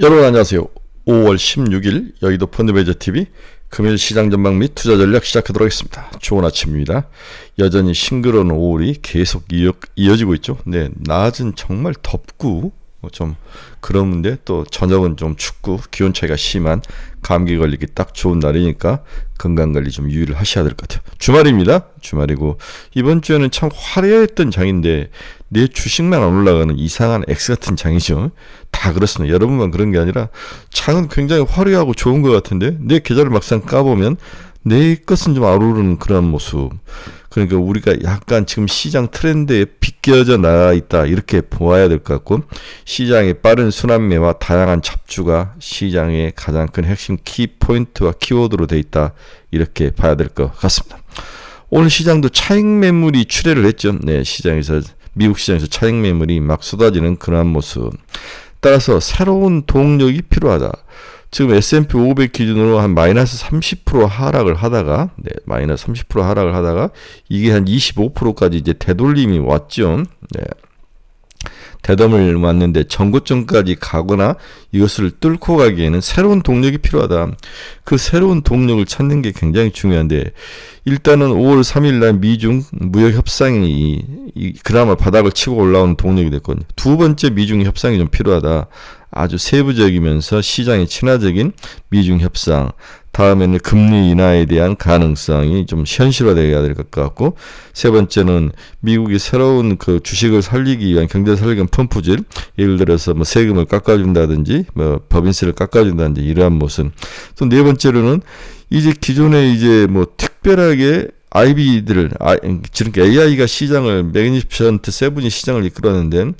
여러분 안녕하세요. 5월 16일 여의도 펀드매니저TV 금일 시장 전망 및 투자 전략 시작하도록 하겠습니다. 좋은 아침입니다. 여전히 싱그러운 5월이 계속 이어지고 있죠. 네, 낮은 정말 덥고 좀 그런데 또 저녁은 좀 춥고 기온 차이가 심한 감기 걸리기 딱 좋은 날이니까 건강관리 좀 유의를 하셔야 될 것 같아요. 주말입니다. 주말이고 이번 주에는 참 화려했던 장인데 내 주식만 안 올라가는 이상한 X같은 장이죠. 다 그렇습니다. 여러분만 그런 게 아니라 장은 굉장히 화려하고 좋은 것 같은데 내 계좌를 막상 까보면 내 것은 좀 안 오르는 그런 모습. 그러니까 우리가 약간 지금 시장 트렌드에 비껴져 나가 있다 이렇게 보아야 될 것 같고, 시장의 빠른 순환매와 다양한 잡주가 시장의 가장 큰 핵심 키포인트와 키워드로 돼 있다 이렇게 봐야 될 것 같습니다. 오늘 시장도 차익 매물이 출회를 했죠. 네, 시장에서 미국 시장에서 차익 매물이 막 쏟아지는 그러한 모습. 따라서 새로운 동력이 필요하다. 지금 S&P 500 기준으로 한 마이너스 30% 하락을 하다가, 마이너스 30% 하락을 하다가 이게 한 25%까지 이제 되돌림이 왔죠. 네. 대덤을 왔는데 전고점까지 가거나 이것을 뚫고 가기에는 새로운 동력이 필요하다. 그 새로운 동력을 찾는 게 굉장히 중요한데, 일단은 5월 3일 날 미중 무역 협상이 그나마 바닥을 치고 올라오는 동력이 됐거든요. 두 번째 미중 협상이 좀 필요하다. 아주 세부적이면서 시장에 친화적인 미중 협상. 다음에는 금리 인하에 대한 가능성이 좀 현실화되어야 될 것 같고, 세 번째는 미국이 새로운 그 주식을 살리기 위한 경제 살리기 위한 펌프질, 예를 들어서 뭐 세금을 깎아준다든지 뭐 법인세를 깎아준다든지 이러한 모습. 또 네 번째로는 이제 기존에 이제 뭐 특별하게 IB들을, 그러니까 AI가 시장을 매그니피션트 세븐이 시장을 이끌었는데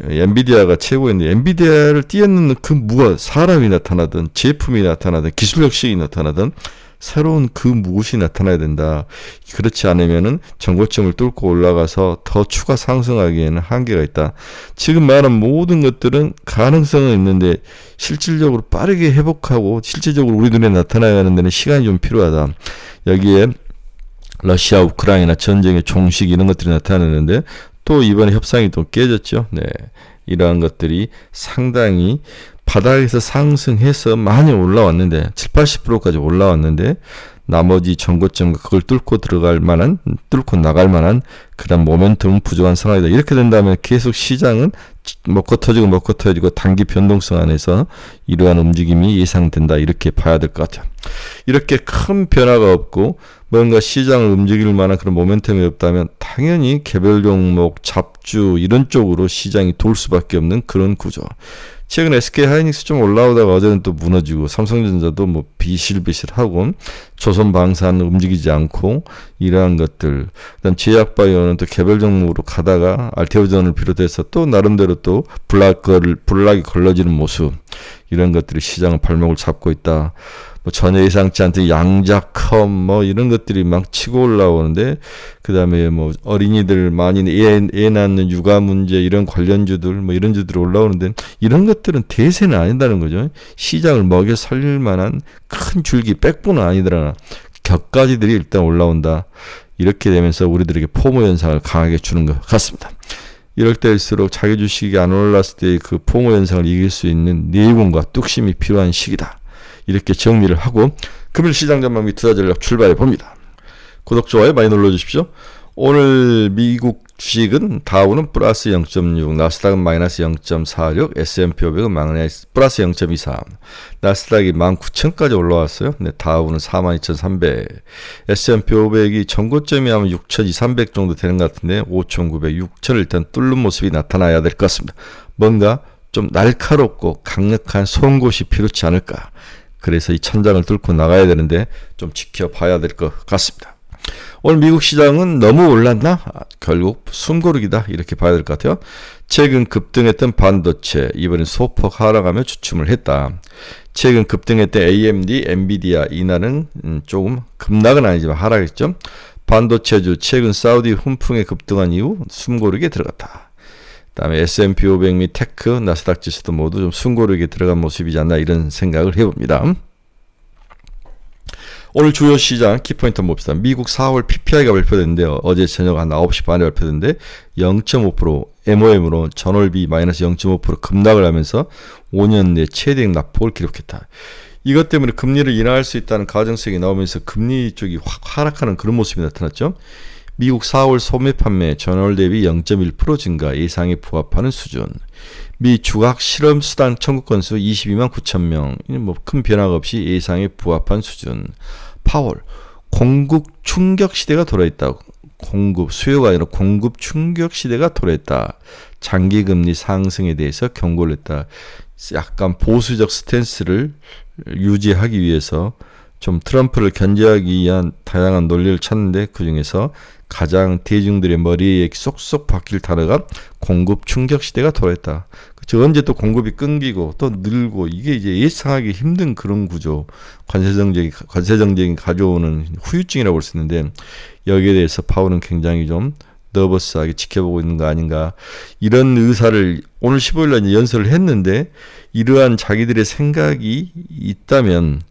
엔비디아가 최고인데, 엔비디아를 뛰어넘는 그 무엇, 사람이 나타나든 제품이 나타나든 기술 혁신이 나타나든 새로운 그 무엇이 나타나야 된다. 그렇지 않으면은 전고점을 뚫고 올라가서 더 추가 상승하기에는 한계가 있다. 지금 말한 모든 것들은 가능성은 있는데 실질적으로 빠르게 회복하고 실질적으로 우리 눈에 나타나야 하는 데는 시간이 좀 필요하다. 여기에 러시아 우크라이나 전쟁의 종식 이런 것들이 나타나는데 또 이번에 협상이 또 깨졌죠. 네, 이러한 것들이 상당히 바닥에서 상승해서 많이 올라왔는데 70-80%까지 올라왔는데 나머지 전고점과 그걸 뚫고 나갈 만한 그런 모멘텀은 부족한 상황이다. 이렇게 된다면 계속 시장은 먹고 터지고 단기 변동성 안에서 이러한 움직임이 예상된다. 이렇게 봐야 될 것 같아요. 이렇게 큰 변화가 없고 뭔가 시장을 움직일 만한 그런 모멘텀이 없다면 당연히 개별 종목, 잡주 이런 쪽으로 시장이 돌 수밖에 없는 그런 구조. 최근 SK 하이닉스 좀 올라오다가 어제는 또 무너지고, 삼성전자도 뭐 비실비실하고, 조선방사는 움직이지 않고, 이러한 것들. 그다음 제약바이오는 또 개별 종목으로 가다가 알테오전을 비롯해서 또 나름대로 또 블락이 걸러지는 모습. 이런 것들이 시장의 발목을 잡고 있다. 뭐 전혀 예상치 않던 양자컴 뭐 이런 것들이 막 치고 올라오는데, 그 다음에 뭐 어린이들 많이 애 낳는 육아 문제 이런 관련주들 뭐 이런 주들이 올라오는데, 이런 것들은 대세는 아니다는 거죠. 시장을 먹여 살릴 만한 큰 줄기 백보는 아니더라나 격가지들이 일단 올라온다. 이렇게 되면서 우리들에게 포모 현상을 강하게 주는 것 같습니다. 이럴 때일수록 자기 주식이 안 올랐을 때 그 포모 현상을 이길 수 있는 내공과 뚝심이 필요한 시기다. 이렇게 정리를 하고 금일 시장 전망 및 투자 전략 출발해 봅니다. 구독, 좋아요 많이 눌러주십시오. 오늘 미국 주식은 다우는 플러스 0.6, 나스닥은 마이너스 0.46, S&P 500은 마이너스 플러스 0.23, 나스닥이 19,000까지 올라왔어요. 네, 다우는 42,300, S&P 500이 전고점이 하면 6,200 정도 되는 것 같은데 5,900, 6,000을 일단 뚫는 모습이 나타나야 될 것 같습니다. 뭔가 좀 날카롭고 강력한 송곳이 필요치 않을까. 그래서 이 천장을 뚫고 나가야 되는데 좀 지켜봐야 될 것 같습니다. 오늘 미국 시장은 너무 올랐나? 결국 숨고르기다. 이렇게 봐야 될 것 같아요. 최근 급등했던 반도체 이번엔 소폭 하락하며 주춤을 했다. 최근 급등했던 AMD, 엔비디아 이날은 조금 급락은 아니지만 하락했죠. 반도체주 최근 사우디 훈풍에 급등한 이후 숨고르기에 들어갔다. 그다음에 S&P 500 및 테크, 나스닥 지수도 모두 좀 숨고르게 들어간 모습이지 않나 이런 생각을 해봅니다. 오늘 주요 시장 키포인트 봅시다. 미국 4월 PPI가 발표됐는데요. 어제 저녁 한 9시 반에 발표됐는데 0.5% MOM으로 전월비 마이너스 0.5% 급락을 하면서 5년 내 최대액 낙폭을 기록했다. 이것 때문에 금리를 인하할 수 있다는 가정성이 나오면서 금리 쪽이 확 하락하는 그런 모습이 나타났죠. 미국 4월 소매 판매 전월 대비 0.1% 증가, 예상에 부합하는 수준. 미 주각 실험 수단 청구 건수 22만 9천 명, 뭐 큰 변화가 없이 예상에 부합한 수준. 파월, 공급 충격 시대가 돌아있다. 수요가 아니라 공급 충격 시대가 돌아있다. 장기 금리 상승에 대해서 경고를 했다. 약간 보수적 스탠스를 유지하기 위해서 좀 트럼프를 견제하기 위한 다양한 논리를 찾는데, 그 중에서 가장 대중들의 머리에 쏙쏙 박힐 단어가 공급 충격 시대가 돌아있다. 언제 또 공급이 끊기고 또 늘고, 이게 이제 예상하기 힘든 그런 구조, 관세 정책이 가져오는 후유증이라고 볼 수 있는데, 여기에 대해서 파월은 굉장히 좀 너버스하게 지켜보고 있는 거 아닌가. 이런 의사를 오늘 15일날 연설을 했는데, 이러한 자기들의 생각이 있다면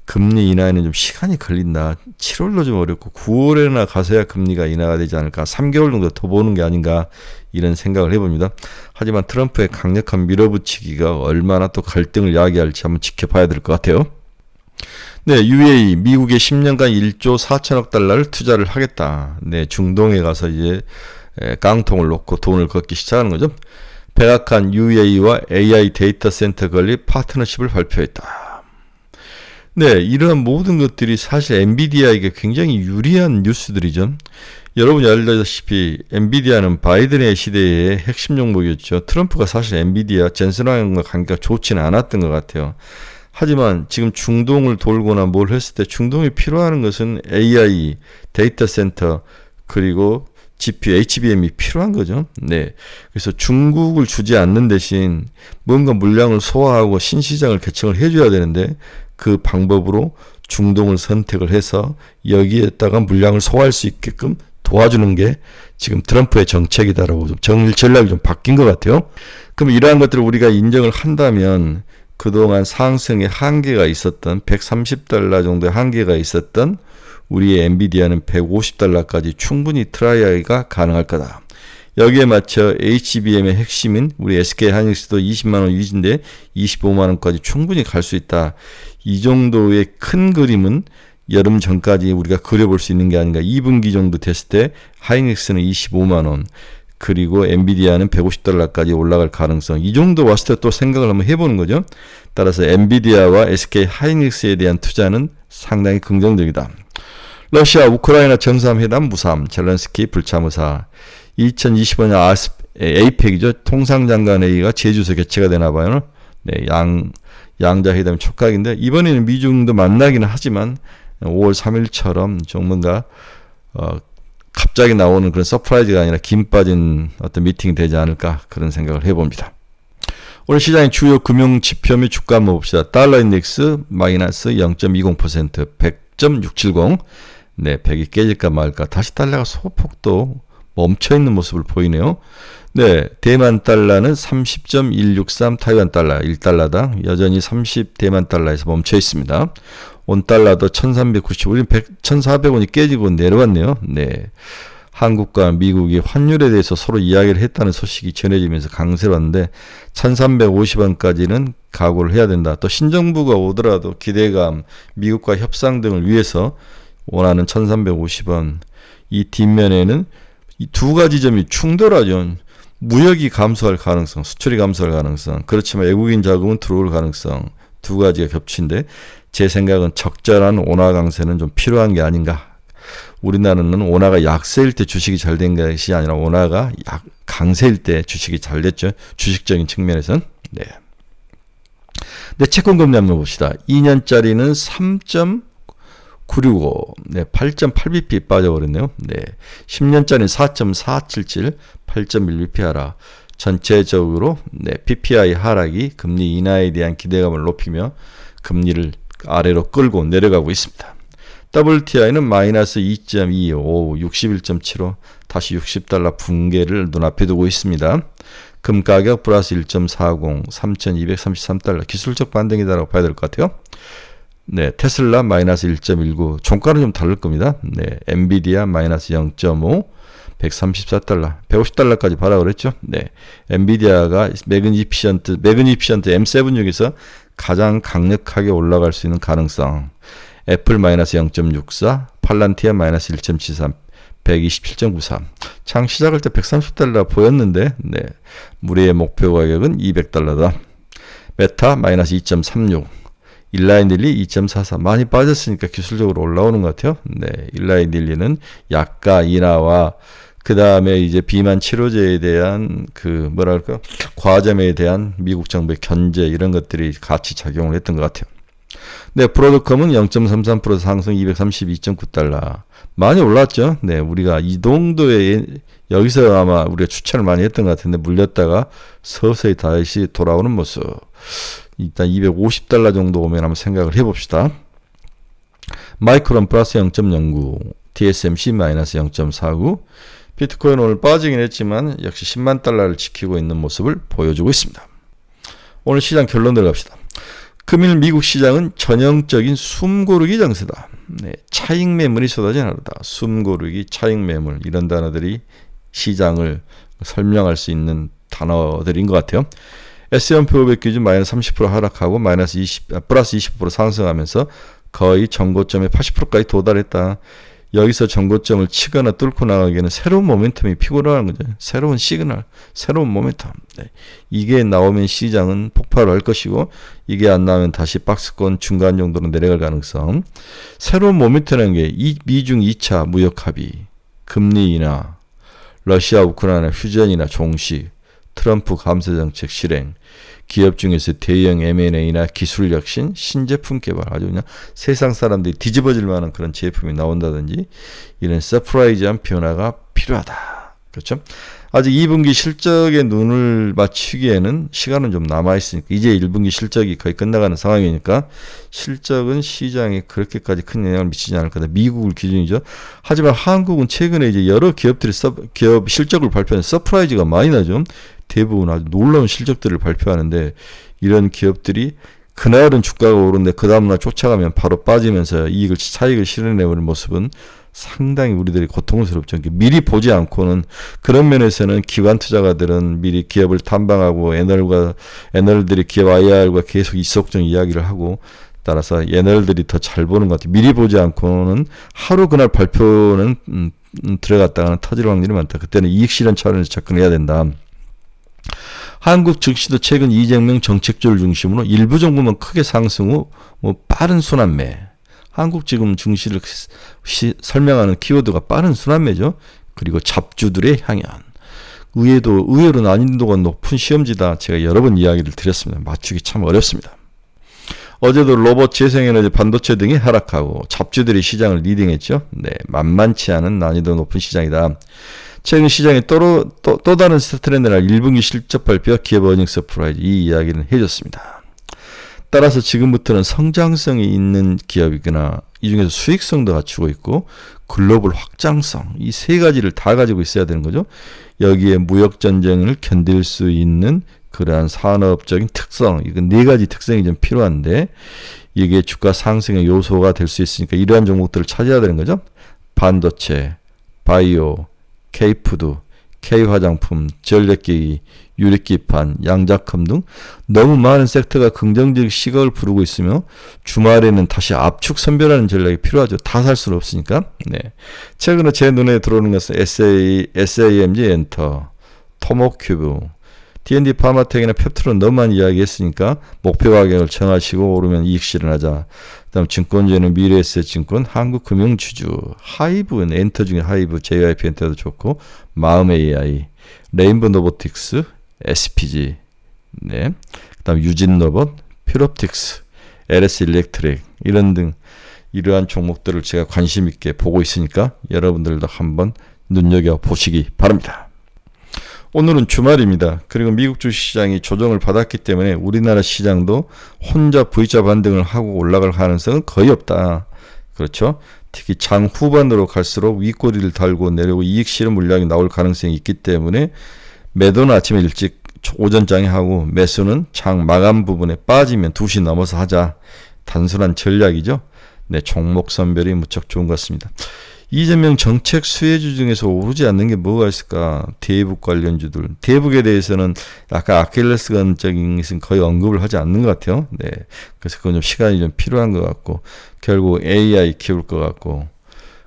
금리 인하에는 좀 시간이 걸린다. 7월로 좀 어렵고 9월에나 가서야 금리가 인하가 되지 않을까. 3개월 정도 더 보는 게 아닌가, 이런 생각을 해봅니다. 하지만 트럼프의 강력한 밀어붙이기가 얼마나 또 갈등을 야기할지 한번 지켜봐야 될 것 같아요. 네, UAE 미국에 10년간 1조 4천억 달러를 투자를 하겠다. 네, 중동에 가서 이제 깡통을 놓고 돈을 걷기 시작하는 거죠. 백악관 UAE와 AI 데이터 센터 건립 파트너십을 발표했다. 네, 이러한 모든 것들이 사실 엔비디아에게 굉장히 유리한 뉴스들이죠. 여러분이 알다시피 엔비디아는 바이든의 시대의 핵심 종목이었죠. 트럼프가 사실 엔비디아 젠슨왕과 관계가 좋지는 않았던 것 같아요. 하지만 지금 중동을 돌거나 뭘 했을 때 중동이 필요한 것은 AI, 데이터 센터, 그리고 GPU, HBM이 필요한 거죠. 네. 그래서 중국을 주지 않는 대신 뭔가 물량을 소화하고 신시장을 개척을 해줘야 되는데, 그 방법으로 중동을 선택을 해서 여기에다가 물량을 소화할 수 있게끔 도와주는 게 지금 트럼프의 정책이다라고 좀 전략이 좀 바뀐 것 같아요. 그럼 이러한 것들을 우리가 인정을 한다면, 그동안 상승의 한계가 있었던 130달러 정도의 한계가 있었던 우리의 엔비디아는 150달러까지 충분히 트라이가 가능할 거다. 여기에 맞춰 HBM의 핵심인 우리 SK하이닉스도 20만원 위인데 25만원까지 충분히 갈 수 있다. 이 정도의 큰 그림은 여름 전까지 우리가 그려볼 수 있는 게 아닌가. 2분기 정도 됐을 때 하이닉스는 25만원, 그리고 엔비디아는 150달러까지 올라갈 가능성, 이 정도 왔을 때 또 생각을 한번 해보는 거죠. 따라서 엔비디아와 SK 하이닉스에 대한 투자는 상당히 긍정적이다. 러시아 우크라이나 정상회담 무산, 젤렌스키 불참 의사. 2025년 에이펙이죠. 통상장관회의가 제주에서 개최가 되나 봐요. 네, 양자회담 촉각인데, 이번에는 미중도 만나기는 하지만 5월 3일처럼 좀 뭔가 갑자기 나오는 그런 서프라이즈가 아니라 김 빠진 어떤 미팅이 되지 않을까, 그런 생각을 해봅니다. 오늘 시장의 주요 금융 지표 및 주가 한번 봅시다. 달러 인덱스 마이너스 0.20%, 100.670. 네, 100이 깨질까 말까. 다시 달러가 소폭도 멈춰있는 모습을 보이네요. 네, 대만 달러는 30.163 타이완 달러 1달러당 여전히 30 대만 달러에서 멈춰 있습니다. 온 달러도 1390, 우리 1400원이 깨지고 내려왔네요. 네. 한국과 미국이 환율에 대해서 서로 이야기를 했다는 소식이 전해지면서 강세로 왔는데 1350원까지는 각오를 해야 된다. 또 신정부가 오더라도 기대감, 미국과 협상 등을 위해서 원하는 1350원. 이 뒷면에는 이 두 가지 점이 충돌하죠. 무역이 감소할 가능성, 수출이 감소할 가능성, 그렇지만 외국인 자금은 들어올 가능성, 두 가지가 겹친데, 제 생각은 적절한 원화 강세는 좀 필요한 게 아닌가. 우리나라는 원화가 약세일 때 주식이 잘 된 것이 아니라 원화가 강세일 때 주식이 잘 됐죠. 주식적인 측면에서는. 네. 네, 채권금리 한번 봅시다. 2년짜리는 3.965, 네, 8.8bp 빠져버렸네요. 네, 10년짜리는 4.477, 8.1bp 하락. 전체적으로 네, PPI 하락이 금리 인하에 대한 기대감을 높이며 금리를 아래로 끌고 내려가고 있습니다. WTI는 마이너스 2.25, 61.75, 다시 60달러 붕괴를 눈앞에 두고 있습니다. 금 가격 플러스 1.40, 3,233달러. 기술적 반등이다라고 봐야 될 것 같아요. 네, 테슬라 마이너스 1.19, 종가는 좀 다를 겁니다. 네, 엔비디아 마이너스 0.5, 134달러, 150달러까지 봐라 그랬죠. 네. 엔비디아가 매그니피션트 M7 중에서 가장 강력하게 올라갈 수 있는 가능성. 애플 마이너스 0.64, 팔란티아 마이너스 1.73, 127.93. 장 시작할 때 130달러 보였는데, 네. 무리의 목표 가격은 200달러다. 메타 마이너스 2.36. 일라이닐리 2.44. 많이 빠졌으니까 기술적으로 올라오는 것 같아요. 네. 일라이닐리는 약가 인하와 그 다음에 이제 비만 치료제에 대한 과점에 대한 미국 정부의 견제 이런 것들이 같이 작용을 했던 것 같아요. 네, 브로드컴은 0.33% 상승 232.9달러. 많이 올랐죠. 네, 우리가 이 정도의 여기서 아마 우리가 추천을 많이 했던 것 같은데 물렸다가 서서히 다시 돌아오는 모습. 일단 250달러 정도 오면 한번 생각을 해봅시다. 마이크론 플러스 0.09, TSMC 마이너스 0.49. 비트코인 오늘 빠지긴 했지만 역시 10만 달러를 지키고 있는 모습을 보여주고 있습니다. 오늘 시장 결론 들어갑시다. 금일 미국 시장은 전형적인 숨고르기 장세다. 네, 차익 매물이 쏟아져 나르다. 숨고르기, 차익 매물 이런 단어들이 시장을 설명할 수 있는 단어들인 것 같아요. S&P 500 기준 마이너스 30% 하락하고 플러스 20% 상승하면서 거의 전고점에 80%까지 도달했다. 여기서 전고점을 치거나 뚫고 나가기에는 새로운 모멘텀이 피곤하는 거죠. 새로운 시그널, 새로운 모멘텀. 네. 이게 나오면 시장은 폭발을 할 것이고 이게 안 나오면 다시 박스권 중간 정도로 내려갈 가능성. 새로운 모멘텀이라는 게 미중 2차 무역 합의, 금리 인하, 러시아 우크라이나 휴전이나 종식, 트럼프 감세 정책 실행, 기업 중에서 대형 M&A나 기술 혁신, 신제품 개발, 아주 그냥 세상 사람들이 뒤집어질 만한 그런 제품이 나온다든지 이런 서프라이즈한 변화가 필요하다. 그렇죠? 아직 2분기 실적에 눈을 맞추기에는 시간은 좀 남아있으니까 이제 1분기 실적이 거의 끝나가는 상황이니까 실적은 시장에 그렇게까지 큰 영향을 미치지 않을 거다. 미국을 기준이죠. 하지만 한국은 최근에 이제 여러 기업들이 기업 실적을 발표하는 서프라이즈가 많이 나죠. 대부분 아주 놀라운 실적들을 발표하는데 이런 기업들이 그날은 주가가 오르는데 그 다음날 쫓아가면 바로 빠지면서 차익을 실현해버리는 모습은 상당히 우리들이 고통스럽죠. 미리 보지 않고는 그런 면에서는 기관 투자가들은 미리 기업을 탐방하고 애널들이 기업 IR과 계속 이속적 이야기를 하고 따라서 애널들이 더 잘 보는 것 같아요. 미리 보지 않고는 하루 그날 발표는 들어갔다가는 터질 확률이 많다. 그때는 이익 실현 차원에서 접근해야 된다. 한국 증시도 최근 이재명 정책주를 중심으로 일부 정도만 크게 상승 후 빠른 순환매. 한국 지금 증시를 설명하는 키워드가 빠른 순환매죠. 그리고 잡주들의 향연. 의외로 난이도가 높은 시험지다. 제가 여러 번 이야기를 드렸습니다. 맞추기 참 어렵습니다. 어제도 로봇, 재생에너지, 반도체 등이 하락하고 잡주들이 시장을 리딩했죠. 네, 만만치 않은 난이도 높은 시장이다. 최근 시장에 또 다른 트렌드나 1분기 실적 발표, 기업 어닝 서프라이즈 이 이야기는 해줬습니다. 따라서 지금부터는 성장성이 있는 기업이거나 이 중에서 수익성도 갖추고 있고 글로벌 확장성 이 세 가지를 다 가지고 있어야 되는 거죠. 여기에 무역 전쟁을 견딜 수 있는 그러한 산업적인 특성, 이건 네 가지 특성이 좀 필요한데 이게 주가 상승의 요소가 될 수 있으니까 이러한 종목들을 찾아야 되는 거죠. 반도체, 바이오, K푸드, K화장품, 전력기기, 유리기판, 양자컴 등 너무 많은 섹터가 긍정적 시각을 부르고 있으며 주말에는 다시 압축 선별하는 전략이 필요하죠. 다 살 수는 없으니까. 네. 최근에 제 눈에 들어오는 것은 SAMG 엔터, 토모큐브, D&D 파마텍이나 펩트론 너무 많이 이야기했으니까 목표 가격을 정하시고 오르면 이익 실현하자. 그다음 증권주에는 미래에셋증권, 한국금융주주, 하이브는 엔터 중에 하이브, JYP 엔터도 좋고 마음 AI, 레인보 로보틱스, SPG, 네. 그다음 유진 로봇, 퓨롭틱스, LS 일렉트릭 이런 등 이러한 종목들을 제가 관심 있게 보고 있으니까 여러분들도 한번 눈여겨 보시기 바랍니다. 오늘은 주말입니다. 그리고 미국 주식시장이 조정을 받았기 때문에 우리나라 시장도 혼자 V자 반등을 하고 올라갈 가능성은 거의 없다. 그렇죠? 특히 장 후반으로 갈수록 윗꼬리를 달고 내려오고 이익 실현 물량이 나올 가능성이 있기 때문에 매도는 아침에 일찍 오전장에 하고 매수는 장 마감 부분에 빠지면 2시 넘어서 하자. 단순한 전략이죠. 네, 종목 선별이 무척 좋은 것 같습니다. 이재명 정책 수혜주 중에서 오르지 않는 게 뭐가 있을까? 대북 관련주들. 대북에 대해서는 약간 아킬레스건적인 것은 거의 언급을 하지 않는 것 같아요. 네. 그래서 그건 좀 시간이 좀 필요한 것 같고, 결국 AI 키울 것 같고,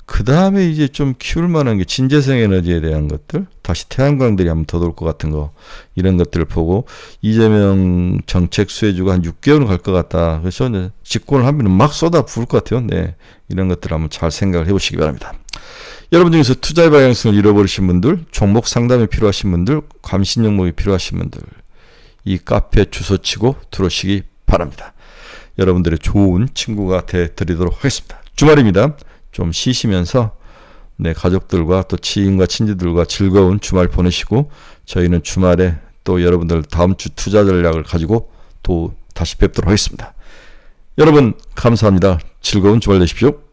그 다음에 이제 좀 키울 만한 게 진재생 에너지에 대한 것들, 다시 태양광들이 한번 더 돌 것 같은 거, 이런 것들을 보고, 이재명 정책 수혜주가 한 6개월은 갈 것 같다. 그래서 이제 집권을 하면 막 쏟아 부을 것 같아요. 네. 이런 것들 한번 잘 생각을 해보시기 바랍니다. 여러분 중에서 투자의 방향성을 잃어버리신 분들, 종목 상담이 필요하신 분들, 감신 종목이 필요하신 분들, 이 카페 주소 치고 들어오시기 바랍니다. 여러분들의 좋은 친구가 되드리도록 하겠습니다. 주말입니다. 좀 쉬시면서 네, 가족들과 또 지인과 친지들과 즐거운 주말 보내시고, 저희는 주말에 또 여러분들 다음 주 투자 전략을 가지고 또 다시 뵙도록 하겠습니다. 여러분 감사합니다. 즐거운 주말 되십시오.